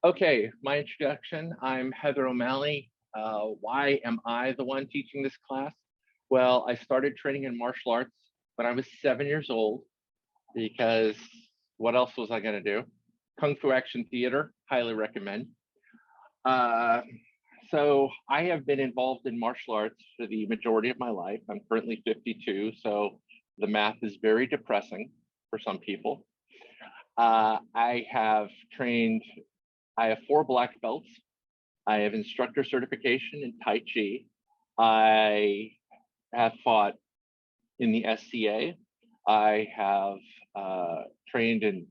Okay, my introduction. I'm Heather O'Malley. Why am I the one teaching this class? Well, I started training in martial arts when I was 7 years old because what else was I going to do? Kung Fu Action Theater, highly recommend. Uh, so I have been involved in martial arts for the majority of my life. I'm currently 52, so the math is very depressing for some people. I have trained, I have 4 black belts. I have instructor certification in Tai Chi. I have fought in the SCA. I have trained in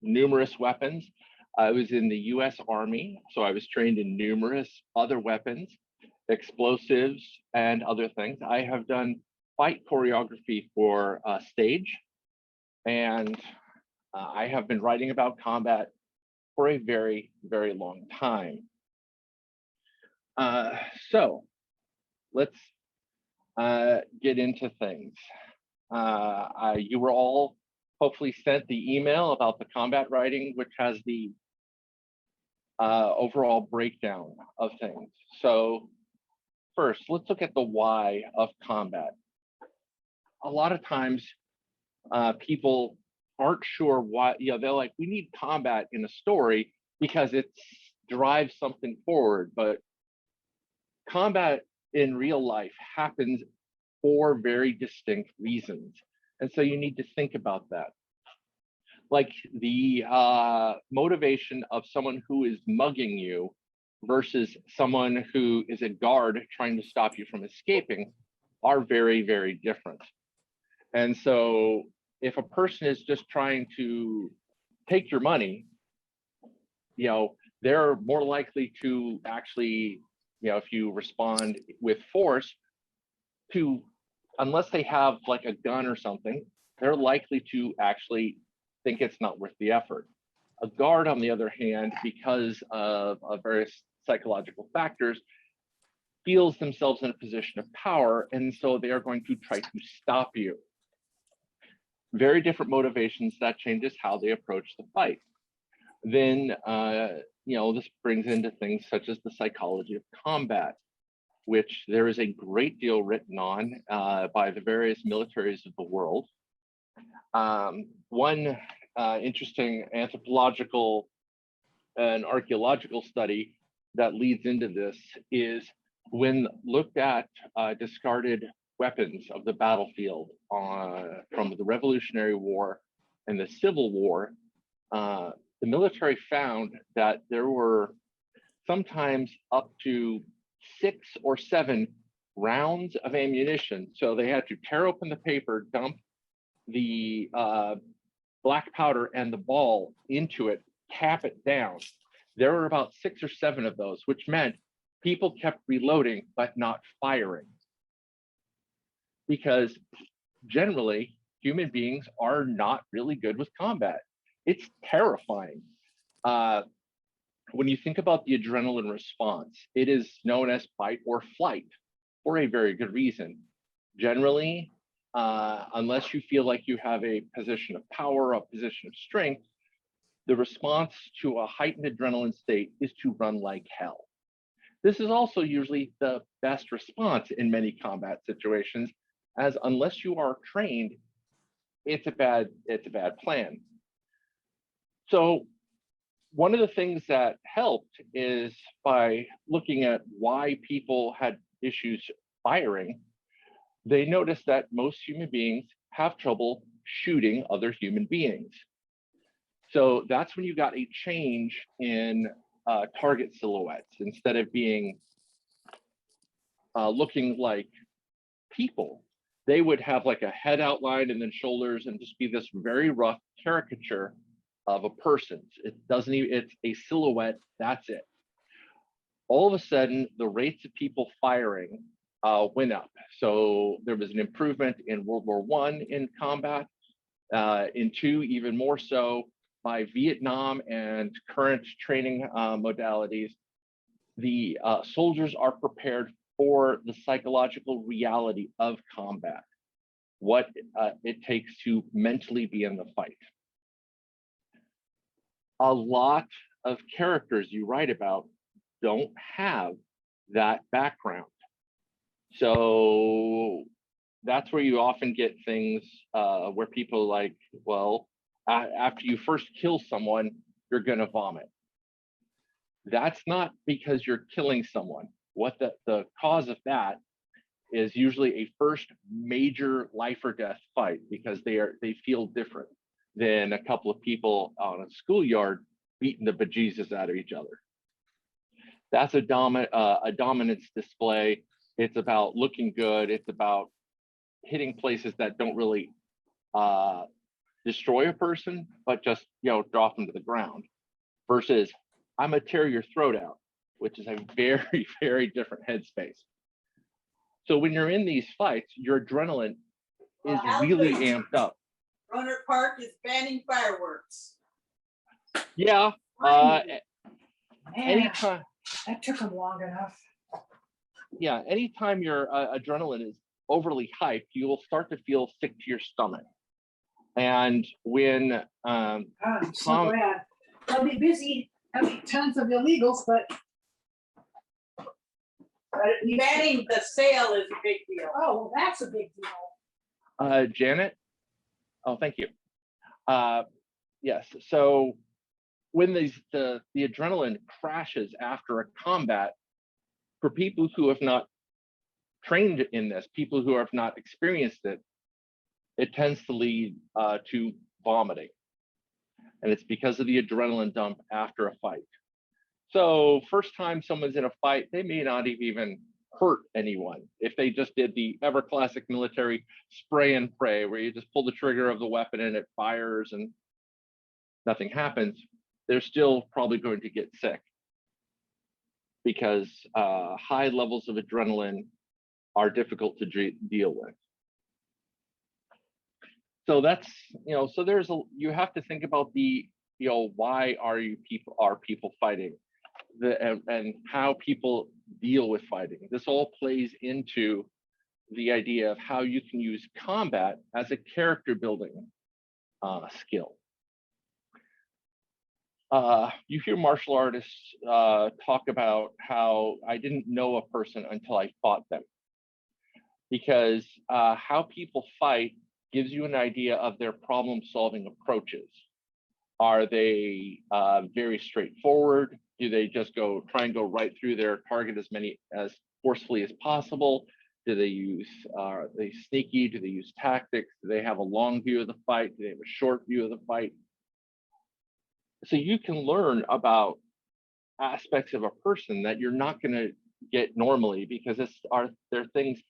numerous weapons. I was in the US Army, so I was trained in numerous other weapons, explosives, and other things. I have done fight choreography for stage, and I have been writing about combat for a very, very long time. So let's get into things. You were all hopefully sent the email about the combat writing, which has the overall breakdown of things. So first, let's look at the why of combat. A lot of times people aren't sure why, they're like, we need combat in a story because it drives something forward, but combat in real life happens for very distinct reasons. And so you need to think about that. Like the motivation of someone who is mugging you versus someone who is a guard trying to stop you from escaping are very, very different. And so if a person is just trying to take your money, they're more likely to actually, if you respond with force, unless they have like a gun or something, they're likely to actually think it's not worth the effort. A guard, on the other hand, because of various psychological factors, feels themselves in a position of power, and so they are going to try to stop you. Very different motivations. That changes how they approach the fight. Then, this brings into things such as the psychology of combat, which there is a great deal written on by the various militaries of the world. One interesting anthropological and archaeological study that leads into this is when looked at discarded weapons of the battlefield from the Revolutionary War and the Civil War, the military found that there were sometimes up to 6 or 7 rounds of ammunition. So they had to tear open the paper, dump the black powder and the ball into it, cap it down. There were about 6 or 7 of those, which meant people kept reloading but not firing. Because generally, human beings are not really good with combat. It's terrifying. When you think about the adrenaline response, it is known as fight or flight for a very good reason. Generally, unless you feel like you have a position of power, a position of strength, the response to a heightened adrenaline state is to run like hell. This is also usually the best response in many combat situations, as unless you are trained, it's a bad plan. So one of the things that helped is by looking at why people had issues firing, they noticed that most human beings have trouble shooting other human beings. So that's when you got a change in target silhouettes. Instead of being looking like people, they would have like a head outline and then shoulders and just be this very rough caricature of a person. It doesn't even, it's a silhouette, that's it. All of a sudden, the rates of people firing went up. So there was an improvement in World War I in combat, in II even more so. By Vietnam and current training modalities, the soldiers are prepared for the psychological reality of combat, what it takes to mentally be in the fight. A lot of characters you write about don't have that background. So that's where you often get things where people like, well, after you first kill someone, you're going to vomit. That's not because you're killing someone. What the cause of that is usually a first major life or death fight, because they feel different than a couple of people on a schoolyard beating the bejesus out of each other. That's a dominance display. It's about looking good. It's about hitting places that don't really destroy a person, but just drop them to the ground. Versus, I'm gonna tear your throat out, which is a very, very different headspace. So when you're in these fights, your adrenaline is really amped up. Runner Park is banning fireworks. Yeah. Anytime. That took them long enough. Yeah. Anytime your adrenaline is overly hyped, you will start to feel sick to your stomach. And when I'm so glad. They'll be busy having tons of illegals, but banning the sale is a big deal. Oh, well, that's a big deal. Janet. Oh, thank you. Yes. So when the adrenaline crashes after a combat, for people who have not trained in this, people who have not experienced it, it tends to lead to vomiting. And it's because of the adrenaline dump after a fight. So first time someone's in a fight, they may not have even hurt anyone. If they just did the ever classic military spray and pray, where you just pull the trigger of the weapon and it fires and nothing happens, they're still probably going to get sick, because high levels of adrenaline are difficult to deal with. So that's, so you have to think about why are people fighting, and how people deal with fighting. This all plays into the idea of how you can use combat as a character building skill. You hear martial artists talk about how I didn't know a person until I fought them, because how people fight gives you an idea of their problem-solving approaches. Are they very straightforward? Do they just try and go right through their target as forcefully as possible? Do they use, are they sneaky? Do they use tactics? Do they have a long view of the fight? Do they have a short view of the fight? So you can learn about aspects of a person that you're not going to get normally, because they're things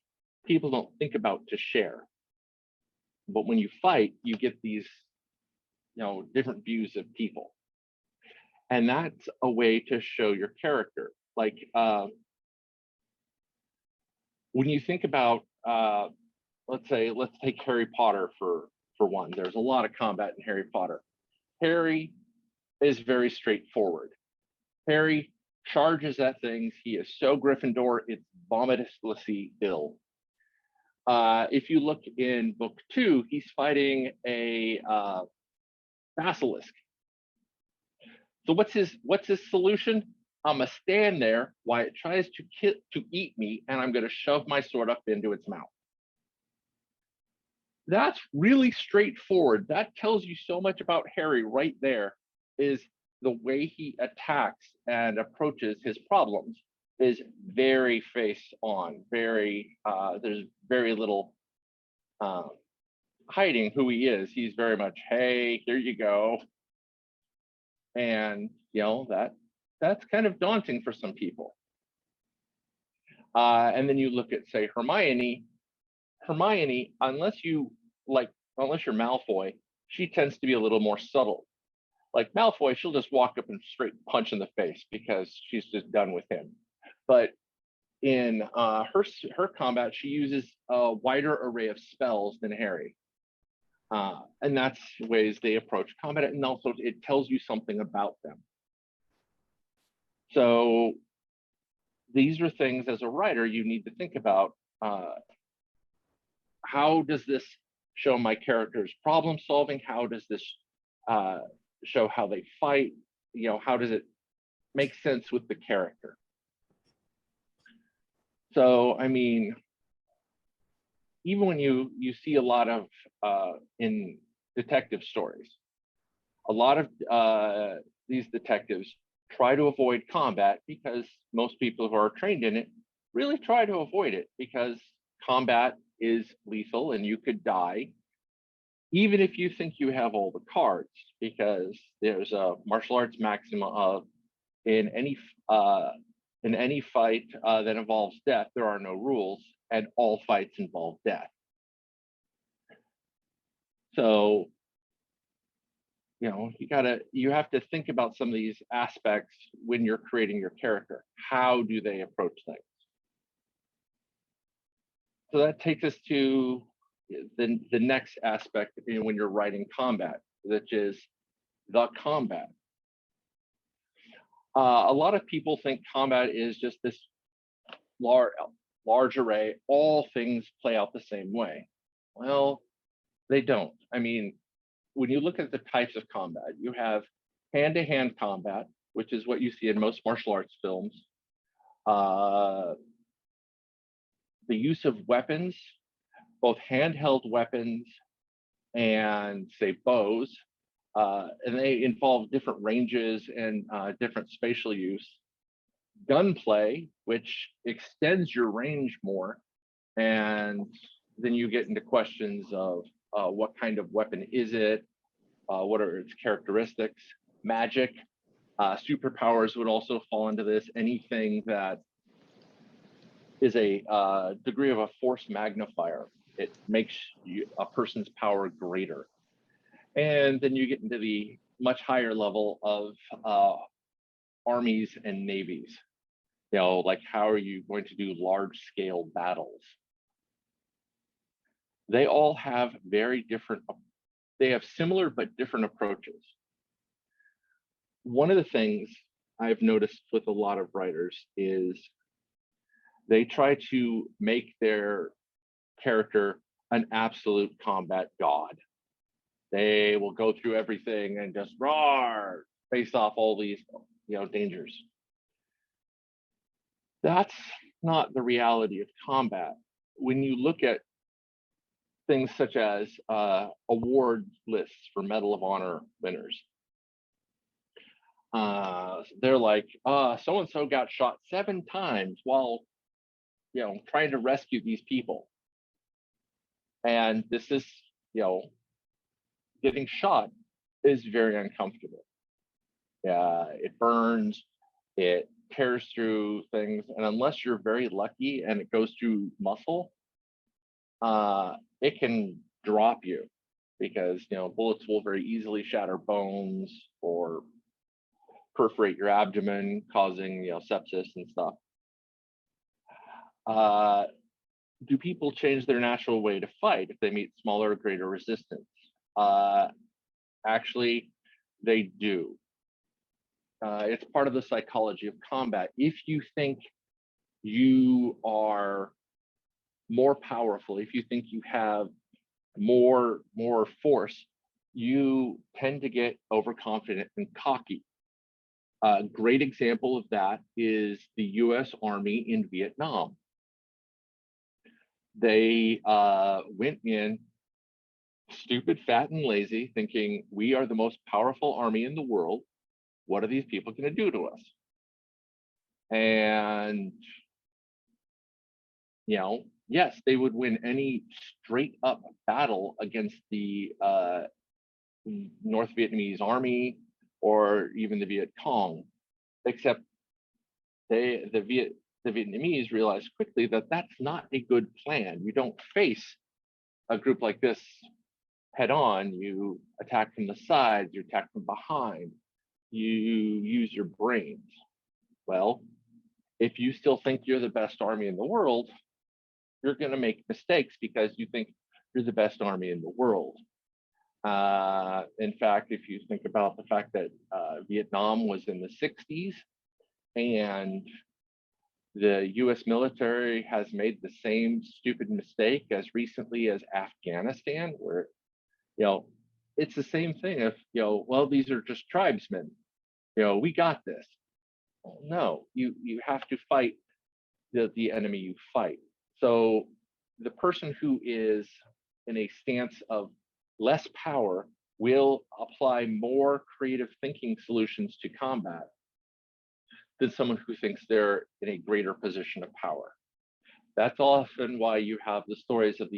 people don't think about to share. But when you fight, you get these, different views of people. And that's a way to show your character. Like when you think about, let's take Harry Potter for one. There's a lot of combat in Harry Potter. Harry is very straightforward. Harry charges at things. He is so Gryffindor, it's vomitously ill. If you look in book 2, he's fighting a basilisk. So what's his solution? I'm gonna stand there while it tries to eat me, and I'm gonna shove my sword up into its mouth. That's really straightforward. That tells you so much about Harry right there, is the way he attacks and approaches his problems is very face on, there's very little hiding who he is. He's very much, hey, here you go. And that's kind of daunting for some people. And then you look at, say, Hermione, unless you're Malfoy, she tends to be a little more subtle. Like Malfoy, she'll just walk up and straight punch in the face because she's just done with him. But in her combat, she uses a wider array of spells than Harry. And that's ways they approach combat, and also it tells you something about them. So these are things as a writer you need to think about. How does this show my character's problem solving? How does this show how they fight? How does it makes sense with the character. So, I mean, even when you see a lot of in detective stories, a lot of these detectives try to avoid combat because most people who are trained in it really try to avoid it because combat is lethal and you could die even if you think you have all the cards, because there's a martial arts maxim of in any fight that involves death, there are no rules, and all fights involve death. So, you have to think about some of these aspects when you're creating your character. How do they approach things? So that takes us to the next aspect when you're writing combat, which is the combat. A lot of people think combat is just this large array, all things play out the same way. Well, they don't. I mean, when you look at the types of combat, you have hand-to-hand combat, which is what you see in most martial arts films. The use of weapons, both handheld weapons and, say, bows, and they involve different ranges and different spatial use. Gunplay, which extends your range more, and then you get into questions of what kind of weapon is it, what are its characteristics. Magic, superpowers would also fall into this. Anything that is a degree of a force magnifier. It makes a person's power greater. And then you get into the much higher level of armies and navies. Like how are you going to do large scale battles? They all have they have similar but different approaches. One of the things I've noticed with a lot of writers is they try to make their character an absolute combat god. They will go through everything and just roar, face off all these, dangers. That's not the reality of combat. When you look at things such as award lists for Medal of Honor winners, they're like, so-and-so got shot 7 times while, trying to rescue these people. And this is, getting shot is very uncomfortable. It burns, it tears through things, and unless you're very lucky and it goes through muscle, it can drop you because bullets will very easily shatter bones or perforate your abdomen, causing sepsis and stuff. Do people change their natural way to fight if they meet smaller or greater resistance? Actually, they do. It's part of the psychology of combat. If you think you are more powerful, if you think you have more force, you tend to get overconfident and cocky. A great example of that is the US Army in Vietnam. They went in stupid, fat, and lazy, thinking we are the most powerful army in the world. What are these people going to do to us? And, yes, they would win any straight up battle against the North Vietnamese army or even the Viet Cong, except the Vietnamese realized quickly that that's not a good plan. You don't face a group like this head on. You attack from the sides, you attack from behind, you use your brains. Well, if you still think you're the best army in the world, you're going to make mistakes because you think you're the best army in the world. In fact, if you think about the fact that Vietnam was in the 60s and the US military has made the same stupid mistake as recently as Afghanistan, where, it's the same thing. If, well, these are just tribesmen, we got this. Well, no, you have to fight the enemy you fight. So the person who is in a stance of less power will apply more creative thinking solutions to combat than someone who thinks they're in a greater position of power. That's often why you have the stories of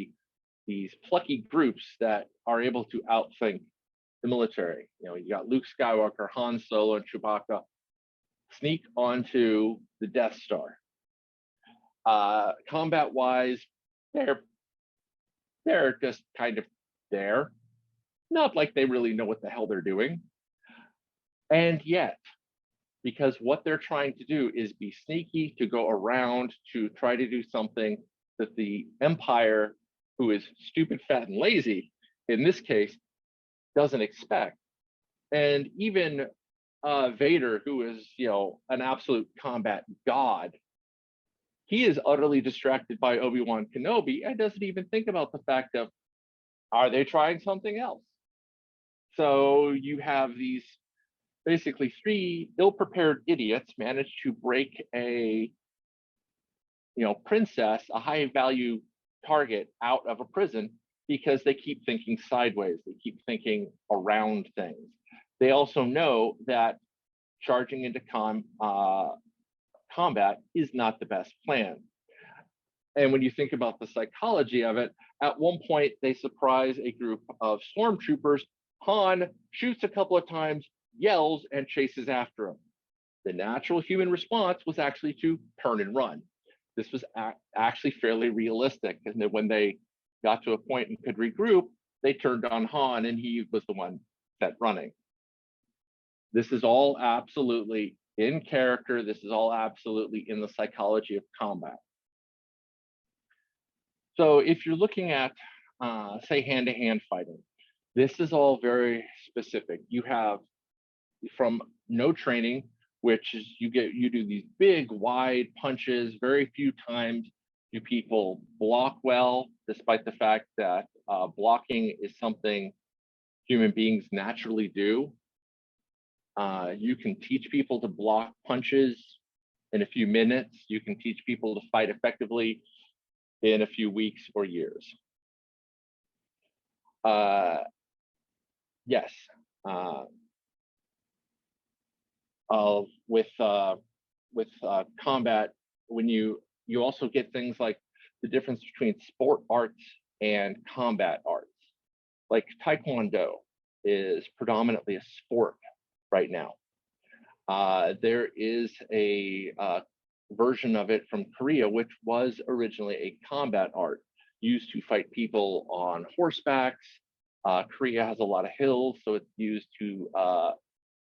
these plucky groups that are able to outthink the military. You know, you got Luke Skywalker, Han Solo, and Chewbacca sneak onto the Death Star. Combat wise, they're just kind of there, not like they really know what the hell they're doing. And yet, because what they're trying to do is be sneaky to go around to try to do something that the Empire, who is stupid, fat, and lazy, in this case, doesn't expect. And even Vader, who is, you know, an absolute combat god, he is utterly distracted by Obi-Wan Kenobi and doesn't even think about the fact of, are they trying something else? So you have these basically three ill-prepared idiots manage to break a, you know, princess, a high-value target, out of a prison because they keep thinking sideways. They keep thinking around things. They also know that charging into combat is not the best plan. And when you think about the psychology of it, at one point they surprise a group of stormtroopers. Han shoots a couple of times, yells, and chases after him. The natural human response was actually to turn and run. This was actually fairly realistic. And then when they got to a point and could regroup, they turned on Han and he was the one set running. This is all absolutely in character. This is all absolutely in the psychology of combat. So if you're looking at, say, hand-to-hand fighting, this is all very specific. You have from no training, which is you do these big, wide punches. Very few times do people block well, despite the fact that blocking is something human beings naturally do. You can teach people to block punches in a few minutes. You can teach people to fight effectively in a few weeks or years. Yes. With combat, when you also get things like the difference between sport arts and combat arts. Like Taekwondo is predominantly a sport right now. There is a version of it from Korea, which was originally a combat art used to fight people on horsebacks. Korea has a lot of hills, so it's used to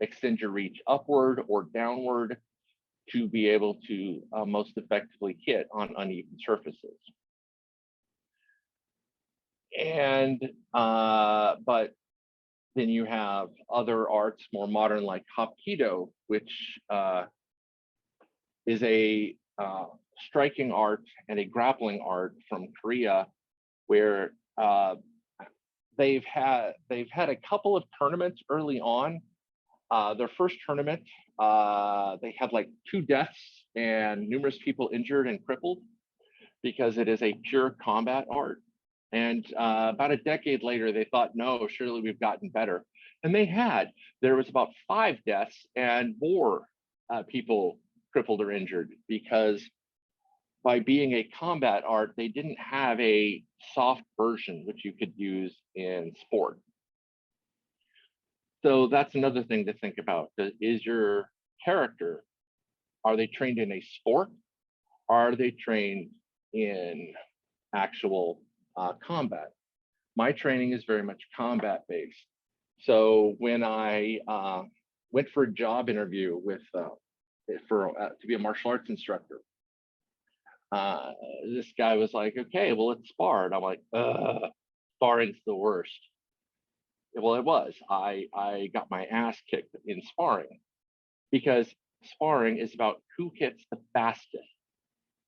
extend your reach upward or downward to be able to most effectively hit on uneven surfaces. And but then you have other arts, more modern, like Hapkido, which is a striking art and a grappling art from Korea, where they've had a couple of tournaments early on. Their first tournament, they had like 2 deaths and numerous people injured and crippled because it is a pure combat art. And about a decade later, they thought, no, surely we've gotten better. And they had. There was about 5 deaths and more people crippled or injured because by being a combat art, they didn't have a soft version which you could use in sport. So that's another thing to think about. Is your character, are they trained in a sport? Are they trained in actual combat? My training is very much combat based. So when I went for a job interview with to be a martial arts instructor, this guy was like, okay, well, let's spar. And I'm like, sparring's the worst. Well, it was. I got my ass kicked in sparring because sparring is about who hits the fastest.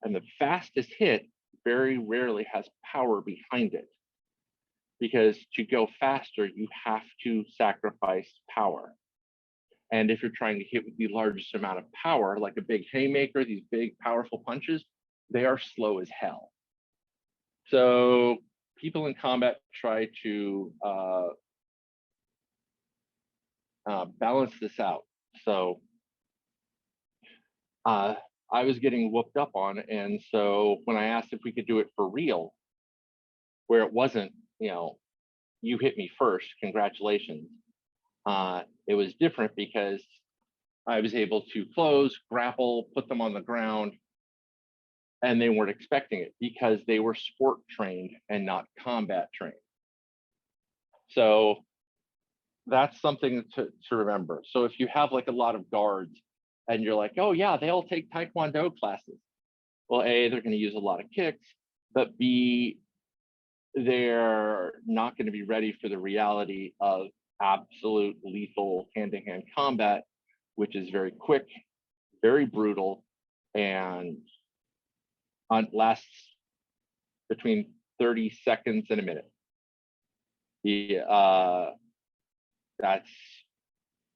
And the fastest hit very rarely has power behind it. Because to go faster, you have to sacrifice power. And if you're trying to hit with the largest amount of power, like a big haymaker, these big powerful punches, they are slow as hell. So people in combat try to balance this out. So I was getting whooped up on, and so when I asked if we could do it for real, where it wasn't, you hit me first, congratulations. It was different because I was able to close, grapple, put them on the ground, and they weren't expecting it because they were sport trained and not combat trained. So that's something to remember. So if you have like a lot of guards and you're like, oh yeah, they all take Taekwondo classes. Well, A, they're going to use a lot of kicks, but B, they're not going to be ready for the reality of absolute lethal hand-to-hand combat, which is very quick, very brutal, and lasts between 30 seconds and a minute. That's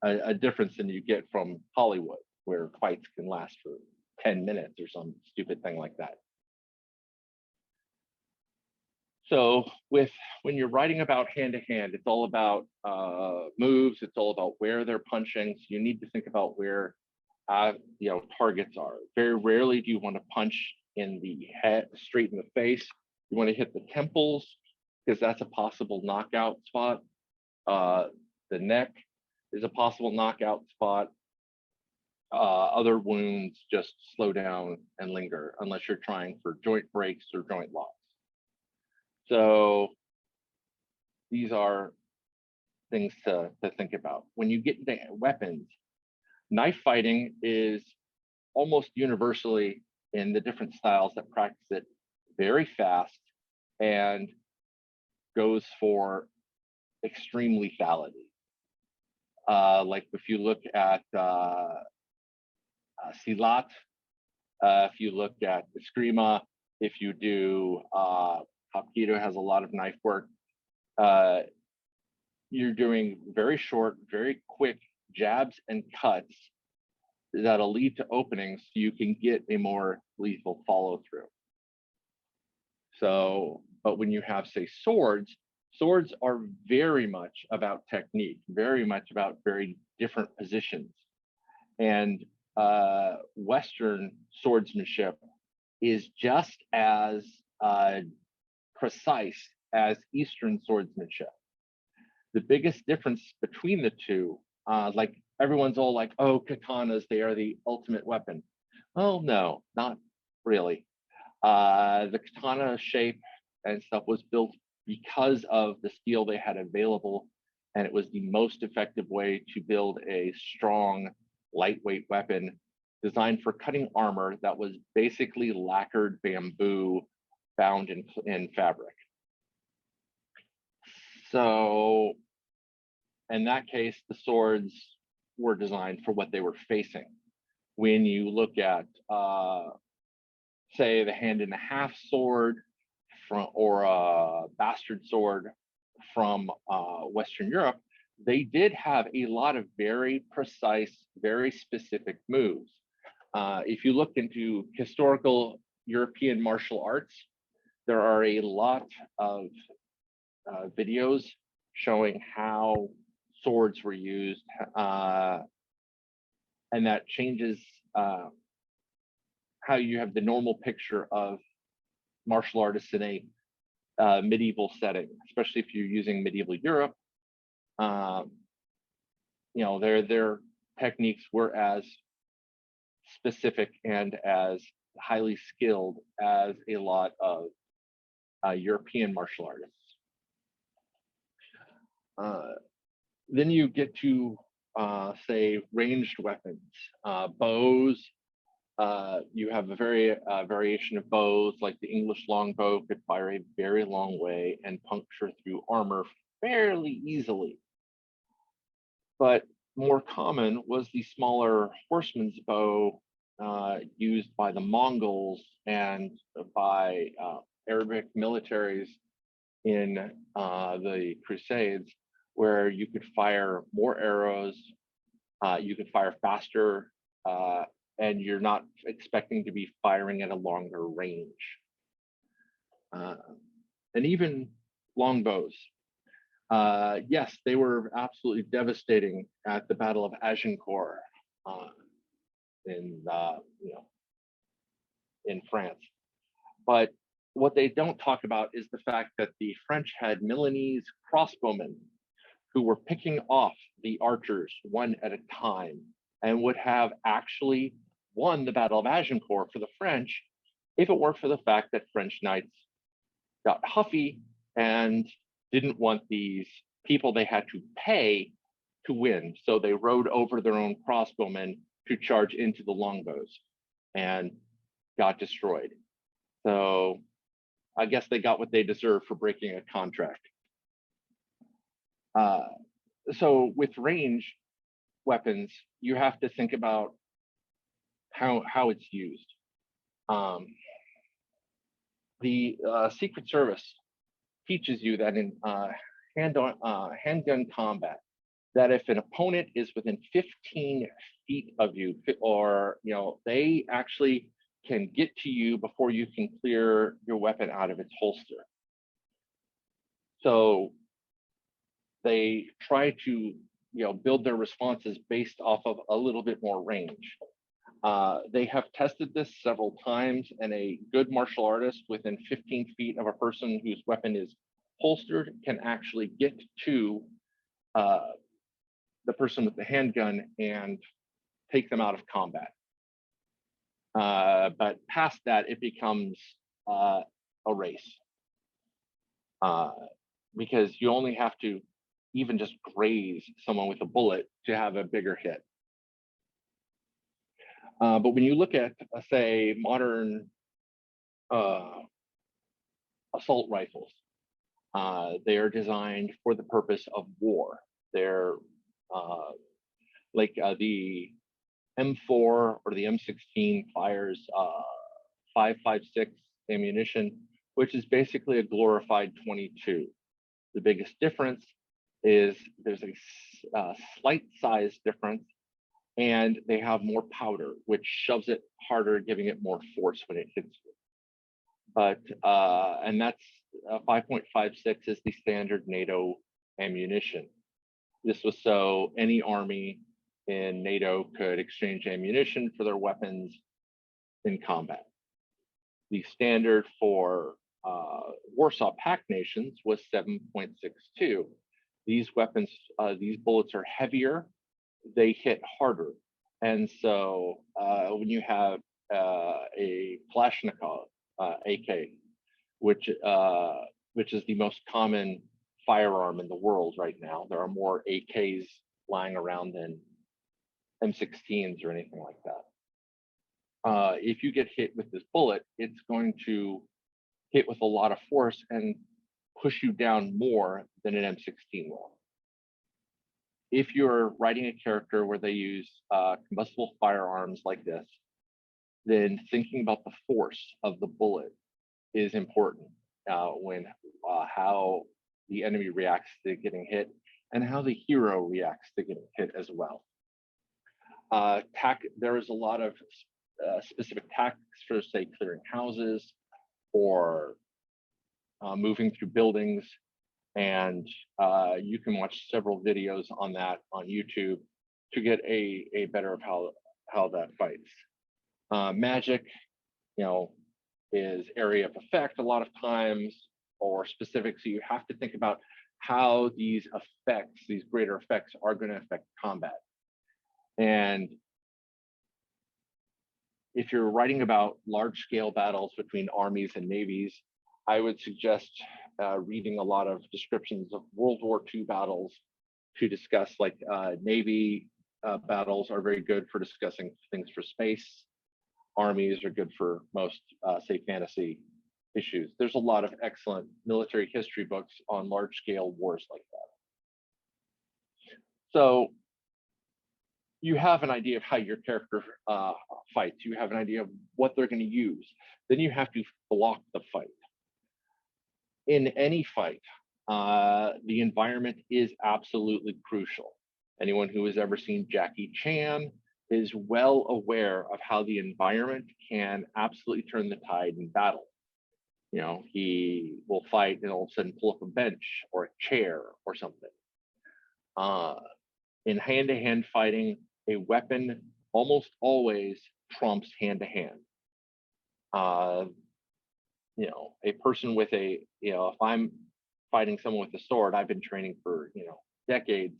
a difference than you get from Hollywood, where fights can last for 10 minutes or some stupid thing like that. So when you're writing about hand-to-hand, it's all about moves, it's all about where they're punching. So you need to think about where targets are. Very rarely do you want to punch in the head, straight in the face. You want to hit the temples, because that's a possible knockout spot. The neck is a possible knockout spot. Other wounds just slow down and linger unless you're trying for joint breaks or joint locks. So these are things to think about. When you get into weapons, knife fighting is almost universally in the different styles that practice it very fast and goes for extreme lethality. Like if you look at Silat, if you look at Eskrima, if you do Hapkido has a lot of knife work. You're doing very short, very quick jabs and cuts that'll lead to openings so you can get a more lethal follow through. So, but when you have, say, swords are very much about technique, very much about very different positions. And Western swordsmanship is just as precise as Eastern swordsmanship. The biggest difference between the two, like everyone's all like, oh, katanas, they are the ultimate weapon. Oh, no, not really. The katana shape and stuff was built because of the steel they had available, and it was the most effective way to build a strong, lightweight weapon designed for cutting armor that was basically lacquered bamboo bound in fabric. So in that case, the swords were designed for what they were facing. When you look at, say, the hand and a half sword or a bastard sword from Western Europe, they did have a lot of very precise, very specific moves. If you look into historical European martial arts, there are a lot of videos showing how swords were used, and that changes how you have the normal picture of martial artists in a medieval setting, especially if you're using medieval Europe. Their techniques were as specific and as highly skilled as a lot of European martial artists. Then you get to, say, ranged weapons, bows. You have a variation of bows, like the English longbow could fire a very long way and puncture through armor fairly easily. But more common was the smaller horseman's bow used by the Mongols and by Arabic militaries in the Crusades, where you could fire more arrows You can fire faster, and you're not expecting to be firing at a longer range. And even longbows. Yes, they were absolutely devastating at the Battle of Agincourt in in France. But what they don't talk about is the fact that the French had Milanese crossbowmen who were picking off the archers one at a time and would have actually won the Battle of Agincourt for the French if it weren't for the fact that French knights got huffy and didn't want these people they had to pay to win. So they rode over their own crossbowmen to charge into the longbows and got destroyed. So I guess they got what they deserved for breaking a contract. So with range weapons, you have to think about how it's used. The Secret Service teaches you that in handgun combat, that if an opponent is within 15 feet of you, or they actually can get to you before you can clear your weapon out of its holster. So they try to build their responses based off of a little bit more range. They have tested this several times, and a good martial artist within 15 feet of a person whose weapon is holstered can actually get to the person with the handgun and take them out of combat. But past that, it becomes a race, because you only have to even just graze someone with a bullet to have a bigger hit. But when you look at, say, modern assault rifles, they are designed for the purpose of war. They're like the M4 or the M16 fires 5.56 ammunition, which is basically a glorified 22. The biggest difference is there's a slight size difference, and they have more powder, which shoves it harder, giving it more force when it hits you. But and that's 5.56 is the standard NATO ammunition. This was so any army in NATO could exchange ammunition for their weapons in combat. The standard for Warsaw Pact nations was 7.62. These weapons, these bullets are heavier, they hit harder. And so when you have a Kalashnikov AK, which is the most common firearm in the world right now, there are more AKs lying around than M16s or anything like that. If you get hit with this bullet, it's going to hit with a lot of force and push you down more than an M16 will. If you're writing a character where they use combustible firearms like this, then thinking about the force of the bullet is important when how the enemy reacts to getting hit and how the hero reacts to getting hit as well. There is a lot of specific tactics for, say, clearing houses or moving through buildings. And you can watch several videos on that on YouTube to get a better of how that fights. Magic, is area of effect a lot of times, or specific. So you have to think about how these effects, these greater effects, are going to affect combat. And if you're writing about large-scale battles between armies and navies, I would suggest reading a lot of descriptions of World War II battles to discuss, like Navy battles are very good for discussing things for space. Armies are good for most, say, fantasy issues. There's a lot of excellent military history books on large-scale wars like that. So you have an idea of how your character fights. You have an idea of what they're going to use. Then you have to block the fight. In any fight, the environment is absolutely crucial. Anyone who has ever seen Jackie Chan is well aware of how the environment can absolutely turn the tide in battle. You know, he will fight and all of a sudden pull up a bench or a chair or something. In hand-to-hand fighting, a weapon almost always trumps hand-to-hand. You know, a person with a, you know, if I'm fighting someone with a sword, I've been training for, you know, decades,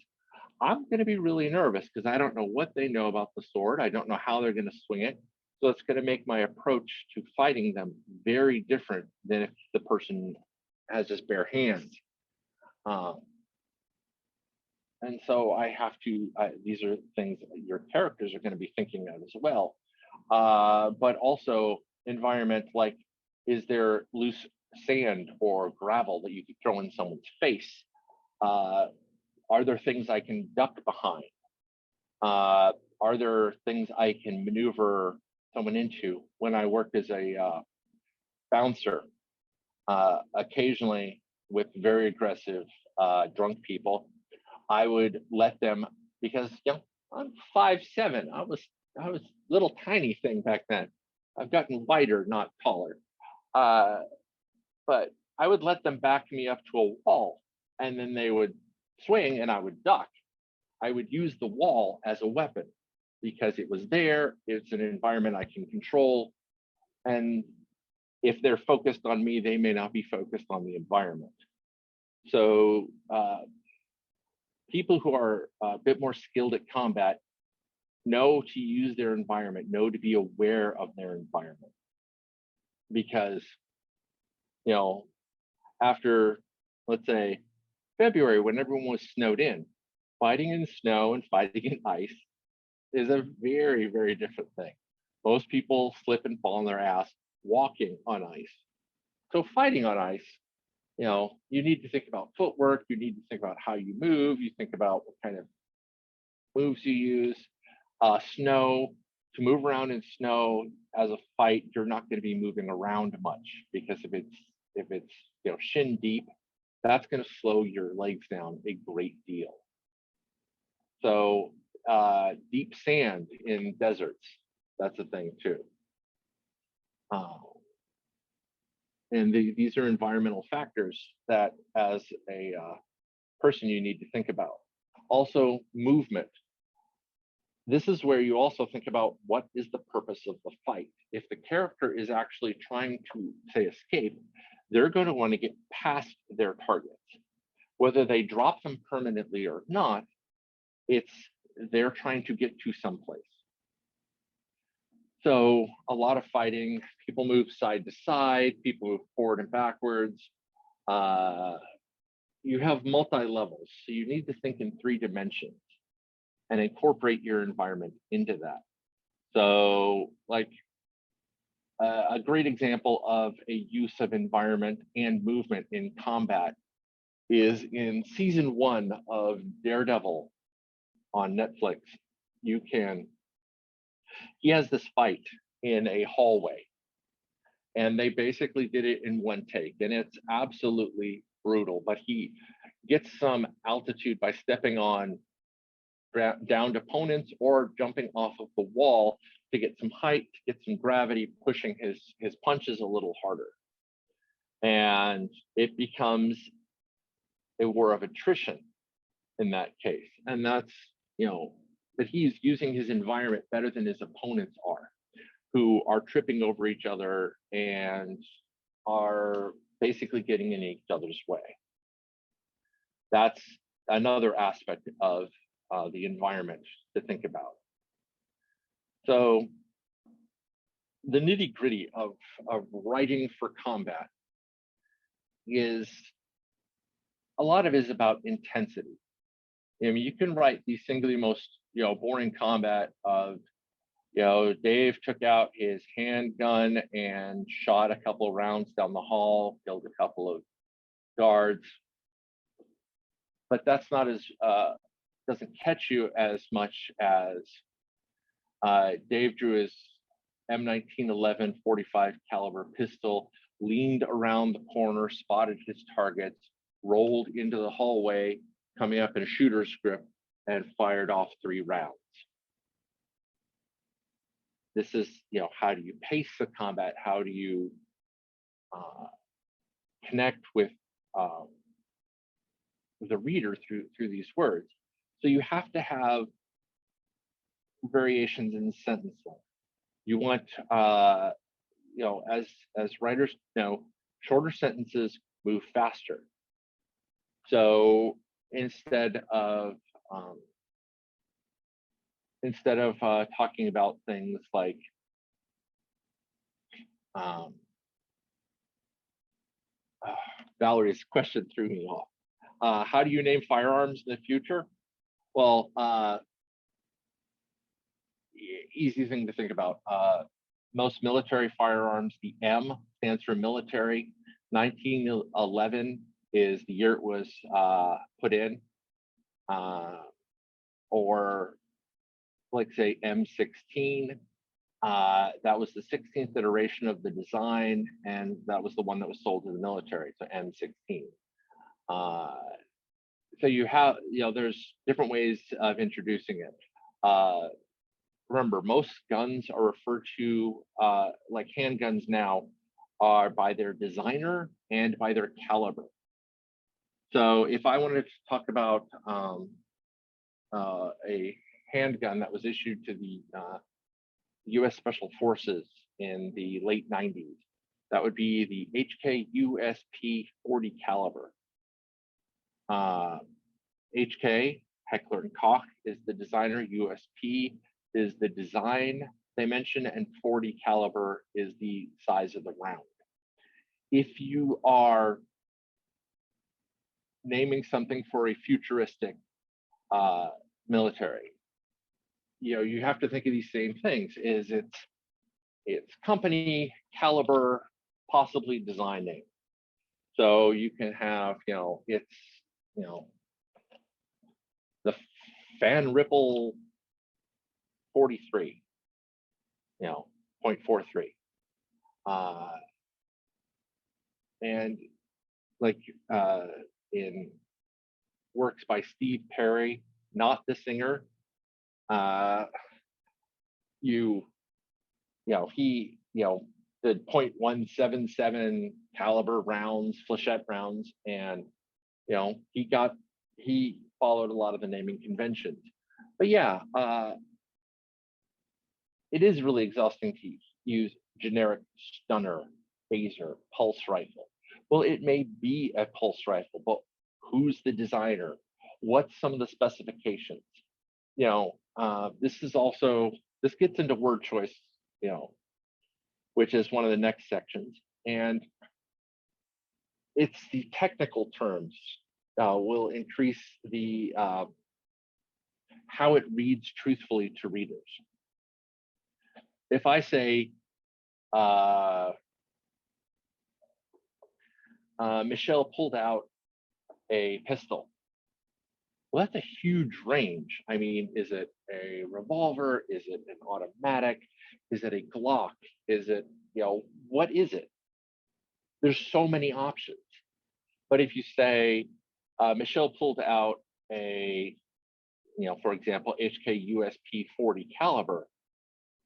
I'm going to be really nervous because I don't know what they know about the sword. I don't know how they're going to swing it. So it's going to make my approach to fighting them very different than if the person has just bare hands. And so I have to, these are things that your characters are going to be thinking of as well. But also environment, like, is there loose sand or gravel that you could throw in someone's face? Are there things I can duck behind? Are there things I can maneuver someone into? When I worked as a bouncer, occasionally with very aggressive drunk people, I would let them, because, you know, I'm 5'7". I was little tiny thing back then. I've gotten wider, not taller. But I would let them back me up to a wall, and then they would swing and I would duck. I would use the wall as a weapon because it was there. It's an environment I can control. And if they're focused on me, they may not be focused on the environment. So people who are a bit more skilled at combat know to use their environment, know to be aware of their environment. Because, you know, after, let's say, February, when everyone was snowed in, fighting in snow and fighting in ice is a very, very different thing. Most people slip and fall on their ass walking on ice. So fighting on ice, you know, you need to think about footwork, you need to think about how you move, you think about what kind of moves you use. Snow, to move around in snow as a fight, you're not going to be moving around much, because if it's you know, shin deep, that's going to slow your legs down a great deal. So deep sand in deserts, that's a thing too. And these are environmental factors that, as a person, you need to think about. Also, movement. This is where you also think about what is the purpose of the fight. If the character is actually trying to, say, escape, they're going to want to get past their targets. Whether they drop them permanently or not, they're trying to get to someplace. So a lot of fighting, people move side to side, people move forward and backwards. You have multi-levels, so you need to think in 3 dimensions and incorporate your environment into that. So, like, a great example of a use of environment and movement in combat is in season 1 of Daredevil on Netflix. He has this fight in a hallway, and they basically did it in 1 take, and it's absolutely brutal, but he gets some altitude by stepping on downed opponents or jumping off of the wall to get some height, to get some gravity, pushing his punches a little harder. And it becomes a war of attrition in that case. And that's, you know, but he's using his environment better than his opponents are, who are tripping over each other and are basically getting in each other's way. That's another aspect of the environment to think about. So the nitty gritty of writing for combat is, a lot of it is about intensity. I mean, you can write the singularly most, you know, boring combat of, you know, Dave took out his handgun and shot a couple of rounds down the hall, killed a couple of guards. But that's not as, doesn't catch you as much as Dave drew his M1911 45 caliber pistol, leaned around the corner, spotted his targets, rolled into the hallway, coming up in a shooter's grip, and fired off 3 rounds. This is, how do you pace the combat? How do you connect with the reader through these words? So you have to have variations in sentence length. You want, as writers know, shorter sentences move faster. So instead of talking about things like Valerie's question threw me off. How do you name firearms in the future? Well, easy thing to think about. Most military firearms, the M stands for military. 1911 is the year it was put in. Or like say M16, that was the 16th iteration of the design, and that was the one that was sold to the military, so M16. So you have, there's different ways of introducing it. Remember, most guns are referred to, like handguns now, are by their designer and by their caliber. So if I wanted to talk about a handgun that was issued to the U.S. Special Forces in the late 90s, that would be the HK USP 40 caliber. HK, Heckler & Koch, is the designer. USP is the design they mention, and 40 caliber is the size of the round. If you are naming something for a futuristic military, you have to think of these same things. Is it's company, caliber, possibly design name. So you can have, it's, the Fan Ripple 43, 0.43. And like in works by Steve Perry, not the singer, he did .177 caliber rounds, flechette rounds, and he followed a lot of the naming conventions. But yeah, it is really exhausting to use generic stunner, phaser, pulse rifle. Well, it may be a pulse rifle, but who's the designer? What's some of the specifications? This gets into word choice, which is one of the next sections. And it's the technical terms will increase the how it reads truthfully to readers. If I say, Michelle pulled out a pistol, well, that's a huge range. I mean, is it a revolver? Is it an automatic? Is it a Glock? Is it, what is it? There's so many options. But if you say, Michelle pulled out a, for example, HK USP 40 caliber,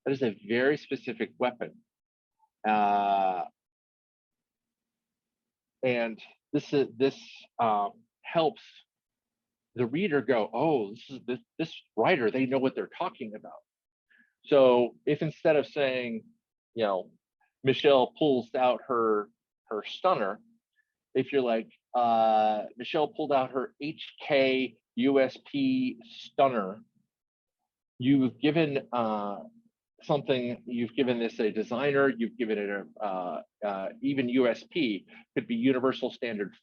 that is a very specific weapon. And this helps the reader go, oh, this writer, they know what they're talking about. So if instead of saying, Michelle pulls out her stunner, if you're like, Michelle pulled out her HK USP stunner, you've given something, you've given this a designer, you've given it a even USP could be universal standard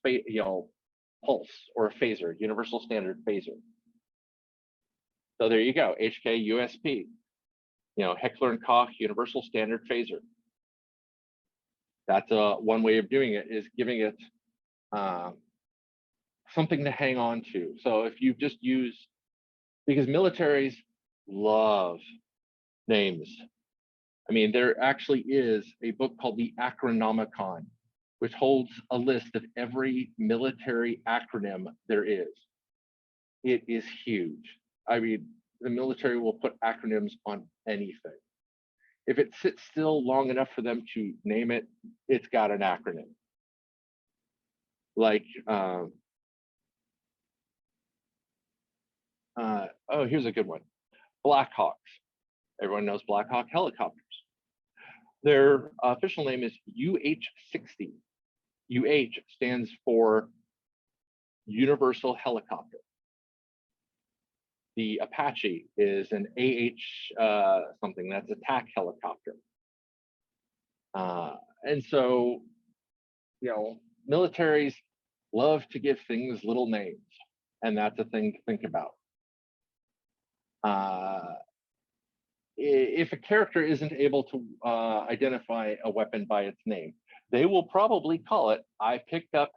pulse or a phaser, universal standard phaser. So there you go, HK USP, Heckler & Koch universal standard phaser. That's one way of doing it, is giving it something to hang on to. So if you just use, because militaries love names. I mean, there actually is a book called the Acronomicon, which holds a list of every military acronym there is. It is huge. I mean, the military will put acronyms on anything. If it sits still long enough for them to name it, it's got an acronym. Like, oh, here's a good one. Blackhawks. Everyone knows Black Hawk helicopters. Their official name is UH-60. UH stands for Universal Helicopter. The Apache is an AH something, that's attack helicopter. And so, you know, militaries love to give things little names, and that's a thing to think about. If a character isn't able to identify a weapon by its name, they will probably call it, I picked up,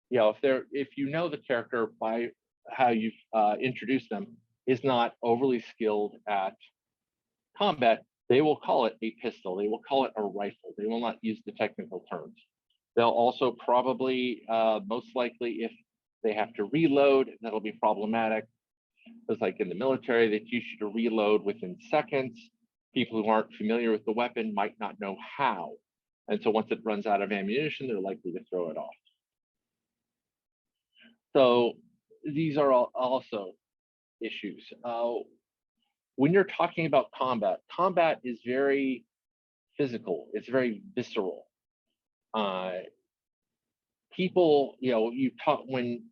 you know, if you know the character by how you've introduced them is not overly skilled at combat, they will call it a pistol, they will call it a rifle, they will not use the technical terms. They'll also probably, most likely, if they have to reload, that'll be problematic. Because like in the military, they teach you to reload within seconds. People who aren't familiar with the weapon might not know how. And so once it runs out of ammunition, they're likely to throw it off. So these are also issues. When you're talking about combat, combat is very physical, it's very visceral. People, you know, when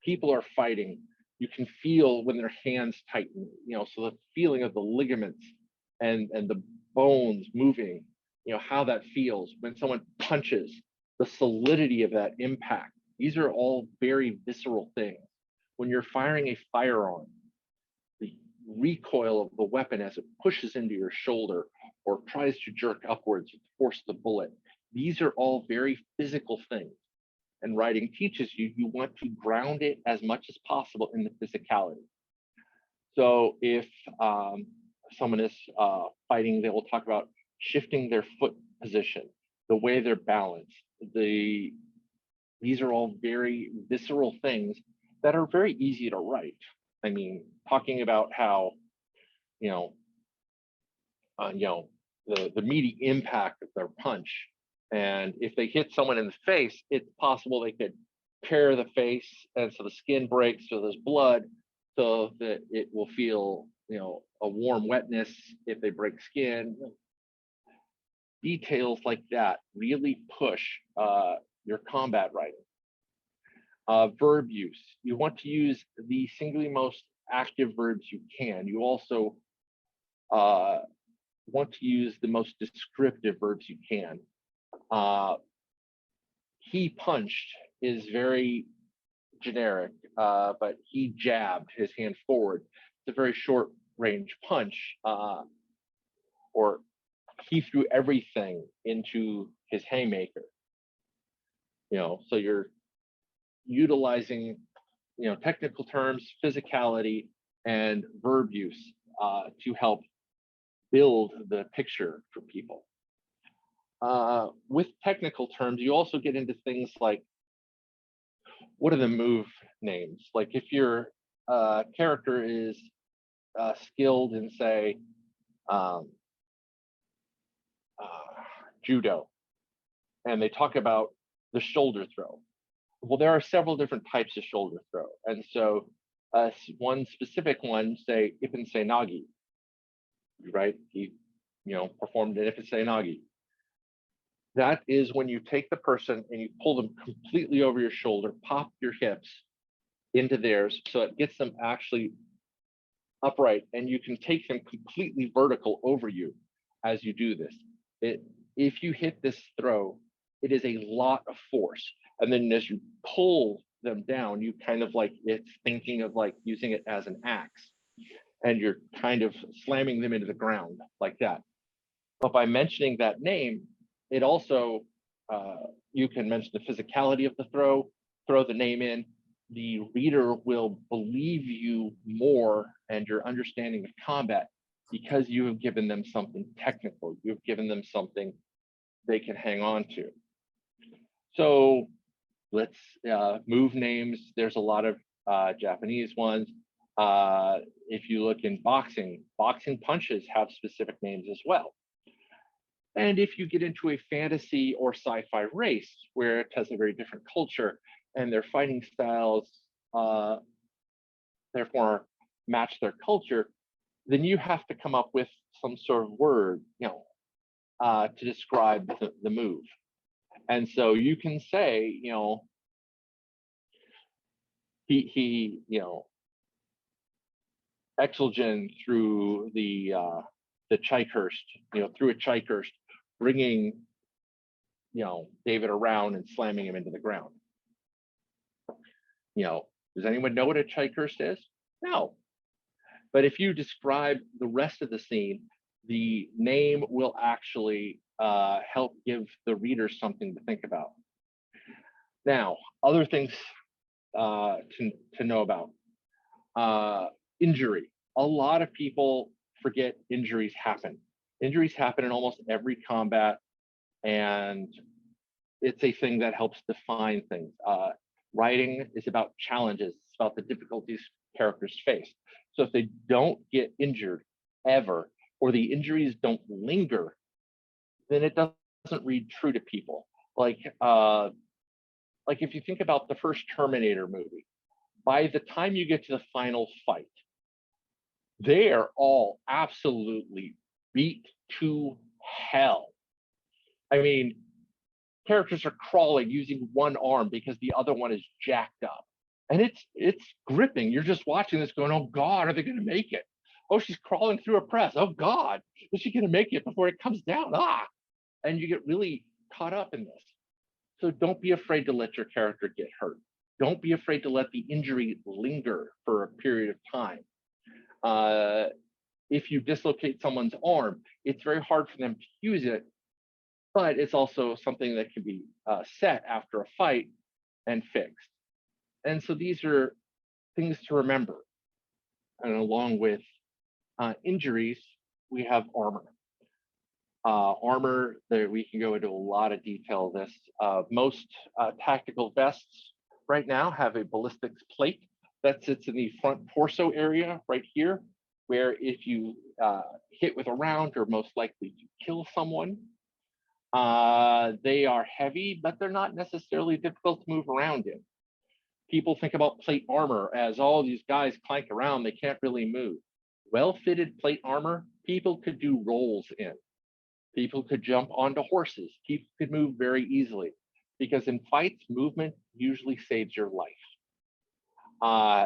people are fighting, you can feel when their hands tighten, you know, so the feeling of the ligaments and the bones moving, you know, how that feels when someone punches, the solidity of that impact. These are all very visceral things. When you're firing a firearm, the recoil of the weapon as it pushes into your shoulder or tries to jerk upwards to force the bullet, these are all very physical things. And writing teaches you, you want to ground it as much as possible in the physicality. So if someone is fighting, they will talk about shifting their foot position, the way they're balanced. These are all very visceral things that are very easy to write. I mean, talking about how, the meaty impact of their punch. And if they hit someone in the face, it's possible they could tear the face, and so the skin breaks, so there's blood, so that it will feel, a warm wetness if they break skin. Details like that really push your combat writing. Verb use. You want to use the singularly most active verbs you can. You also want to use the most descriptive verbs you can. He punched is very generic, but he jabbed his hand forward. It's a very short range punch, or he threw everything into his haymaker. So you're utilizing, technical terms, physicality, and verb use to help build the picture for people. With technical terms, you also get into things like, what are the move names? Like if your character is skilled in, say, judo, and they talk about the shoulder throw. Well, there are several different types of shoulder throw. And so one specific one, say, Ippin Nagi, right? He, performed an Ippin Nagi. That is when you take the person and you pull them completely over your shoulder, pop your hips into theirs, so it gets them actually upright, and you can take them completely vertical over you as you do this. If you hit this throw, it is a lot of force. And then as you pull them down, you kind of like, it's thinking of like using it as an axe, and you're kind of slamming them into the ground like that. But by mentioning that name, it also, you can mention the physicality of the throw the name in, the reader will believe you more and your understanding of combat because you have given them something technical, you've given them something they can hang on to. So let's move names. There's a lot of Japanese ones. If you look in boxing, boxing punches have specific names as well. And if you get into a fantasy or sci-fi race where it has a very different culture and their fighting styles therefore match their culture, then you have to come up with some sort of word, to describe the move. And so you can say, he Exelgen through the Chikhurst, through a Chikhurst, bringing, David around and slamming him into the ground. Does anyone know what a Chikhurst is? No. But if you describe the rest of the scene, the name will actually help give the reader something to think about. Now, other things to know about. Injury. A lot of people forget injuries happen. Injuries happen in almost every combat, and it's a thing that helps define things. Writing is about challenges. It's about the difficulties characters face. So if they don't get injured ever, or the injuries don't linger, then it doesn't read true to people. Like if you think about the first Terminator movie, by the time you get to the final fight, they are all absolutely beat to hell. I mean, characters are crawling using one arm because the other one is jacked up. And it's gripping. You're just watching this going, oh God, are they going to make it? Oh, she's crawling through a press. Oh God, is she going to make it before it comes down? And you get really caught up in this. So don't be afraid to let your character get hurt. Don't be afraid to let the injury linger for a period of time. If you dislocate someone's arm, it's very hard for them to use it, but it's also something that can be set after a fight and fixed. And so these are things to remember. And along with injuries, we have armor. Armor, we can go into a lot of detail of this. Most tactical vests right now have a ballistics plate that sits in the front torso area right here, where if you hit with a round, you're most likely to kill someone. They are heavy, but they're not necessarily difficult to move around in. People think about plate armor as all these guys clank around, they can't really move. Well-fitted plate armor, people could do rolls in. People could jump onto horses. People could move very easily because in fights, movement usually saves your life.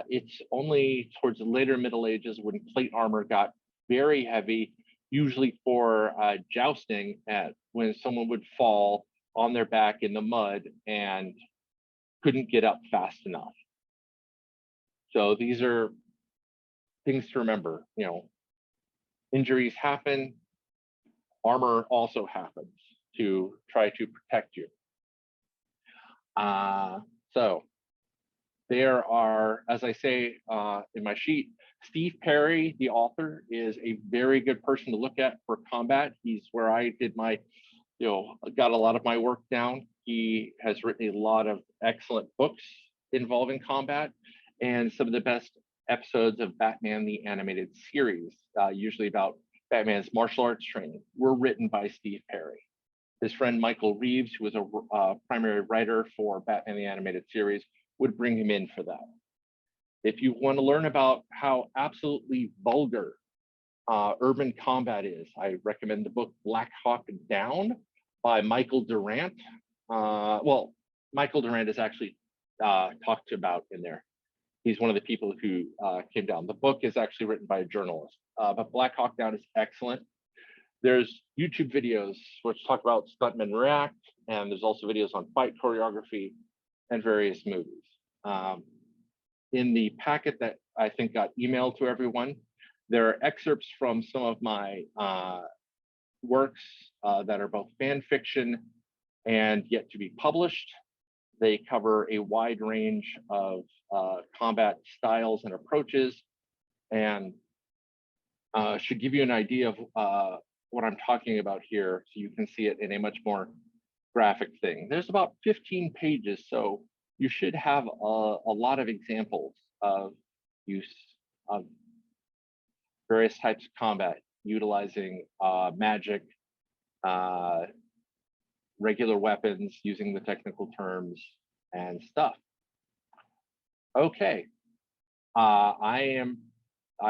It's only towards the later Middle Ages when plate armor got very heavy, usually for jousting, when someone would fall on their back in the mud and couldn't get up fast enough. So these are things to remember. Injuries happen. Armor also happens to try to protect you. So there are, as I say in my sheet, Steve Perry, the author, is a very good person to look at for combat. He's where I did my, got a lot of my work down. He has written a lot of excellent books involving combat, and some of the best episodes of Batman the Animated Series, usually about Batman's martial arts training, were written by Steve Perry. His friend Michael Reeves, who was a primary writer for Batman the Animated Series, would bring him in for that. If you want to learn about how absolutely vulgar urban combat is, I recommend the book Black Hawk Down by Michael Durant. Michael Durant is actually talked about in there. He's one of the people who came down. The book is actually written by a journalist, but Black Hawk Down is excellent. There's YouTube videos which talk about stuntmen react, and there's also videos on fight choreography and various movies. In the packet that I think got emailed to everyone, there are excerpts from some of my works that are both fan fiction and yet to be published. They cover a wide range of combat styles and approaches, and should give you an idea of what I'm talking about here, so you can see it in a much more graphic thing. There's about 15 pages, so you should have a lot of examples of use various types of combat, utilizing magic, regular weapons, using the technical terms and stuff. Okay, I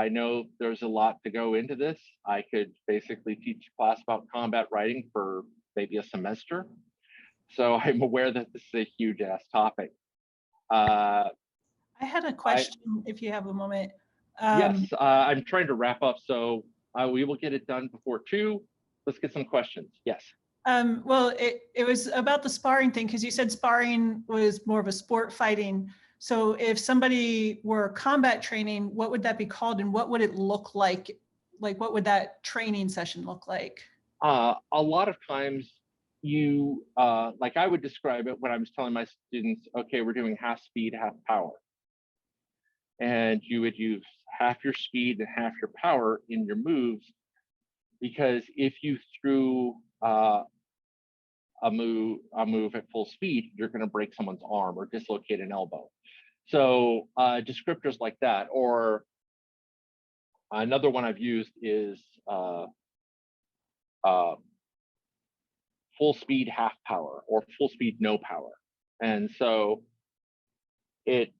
know there's a lot to go into this. I could basically teach a class about combat writing for maybe a semester. So I'm aware that this is a huge ass topic. I had a question, if you have a moment. Yes, I'm trying to wrap up, so we will get it done before 2. Let's get some questions. Yes. Well, it was about the sparring thing, because you said sparring was more of a sport fighting. So if somebody were combat training, what would that be called, and what would it look like? Like, what would that training session look like? A lot of times you, like I would describe it when I was telling my students, okay, we're doing half speed, half power. And you would use half your speed and half your power in your moves, because if you threw a move at full speed, you're going to break someone's arm or dislocate an elbow. So descriptors like that, or another one I've used is full speed, half power, or full speed, no power. And so it,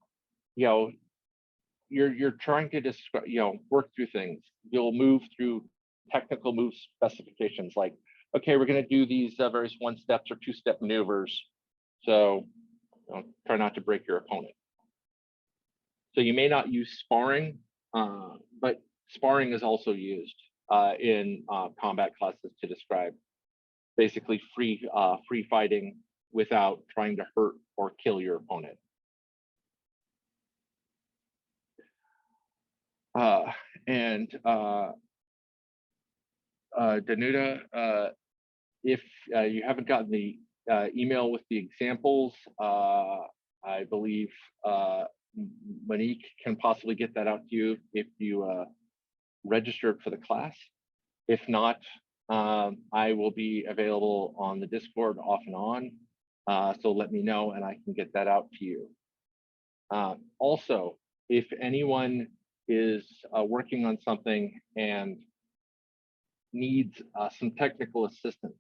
you're trying to describe, work through things. You'll move through technical move specifications, like, okay, we're going to do these various 1-steps or 2-step maneuvers. So try not to break your opponent. So you may not use sparring, but sparring is also used in combat classes to describe basically free fighting without trying to hurt or kill your opponent. Danuta, if you haven't gotten the email with the examples, I believe Monique can possibly get that out to you if you registered for the class. If not, I will be available on the Discord off and on, so let me know and I can get that out to you. Also, if anyone is working on something and needs some technical assistance,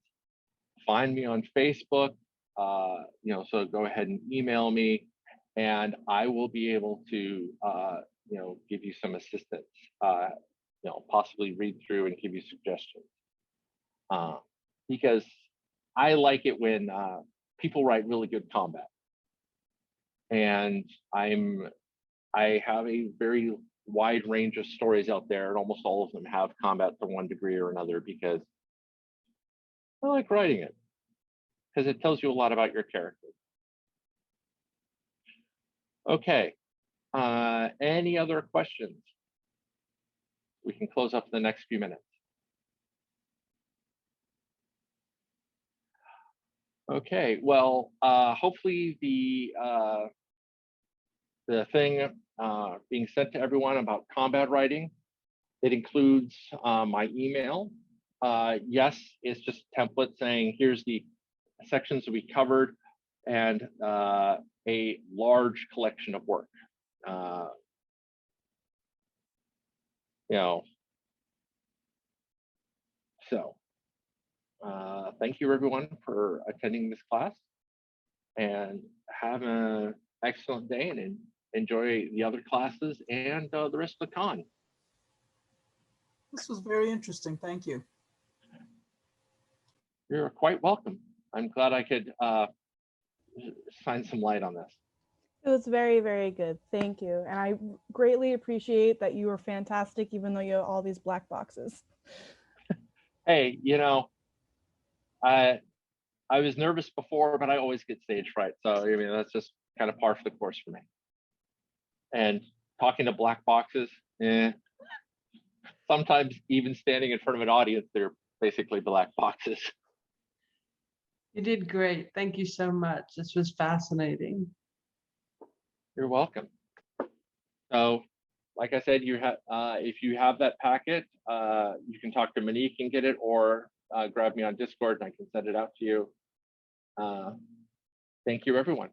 find me on Facebook, so go ahead and email me and I will be able to, give you some assistance, possibly read through and give you suggestions. Because I like it when people write really good combat. And I have a very wide range of stories out there, and almost all of them have combat to one degree or another, because I like writing it, because it tells you a lot about your character. Okay, any other questions? We can close up the next few minutes. Okay, well, hopefully the thing being sent to everyone about combat writing, it includes my email. Yes, it's just a template saying here's the sections that we covered and a large collection of work. So thank you everyone for attending this class, and have an excellent day and enjoy the other classes and the rest of the con. This was very interesting. Thank you. You're quite welcome. I'm glad I could shine some light on this. It was very, very good. Thank you. And I greatly appreciate that you were fantastic, even though you have all these black boxes. Hey, I was nervous before, but I always get stage fright. So, I mean, that's just kind of par for the course for me. And talking to black boxes, sometimes even standing in front of an audience, they're basically black boxes. You did great. Thank you so much. This was fascinating. You're welcome. So, like I said, if you have that packet, you can talk to Monique and get it, or grab me on Discord and I can send it out to you. Thank you, everyone.